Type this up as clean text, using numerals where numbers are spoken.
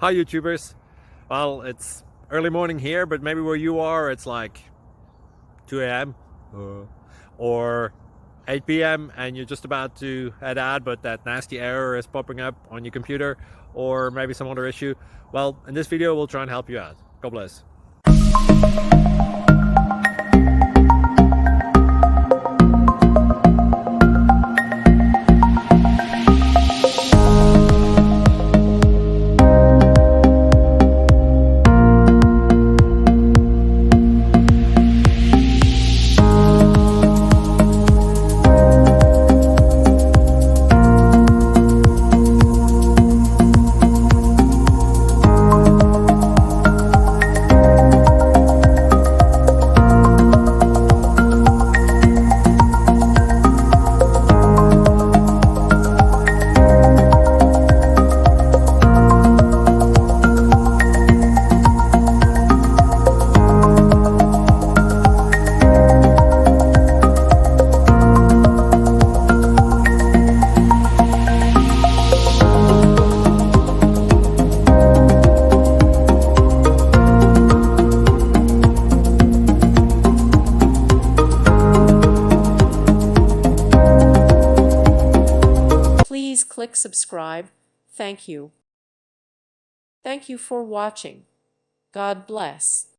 Hi YouTubers. Well, it's early morning here, but maybe where you are it's like 2 a.m. or 8 p.m. and you're just about to head out, but that nasty error is popping up on your computer, or maybe some other issue. Well, in this video we'll try and help you out. God bless. Please click subscribe. Thank you. Thank you for watching. God bless.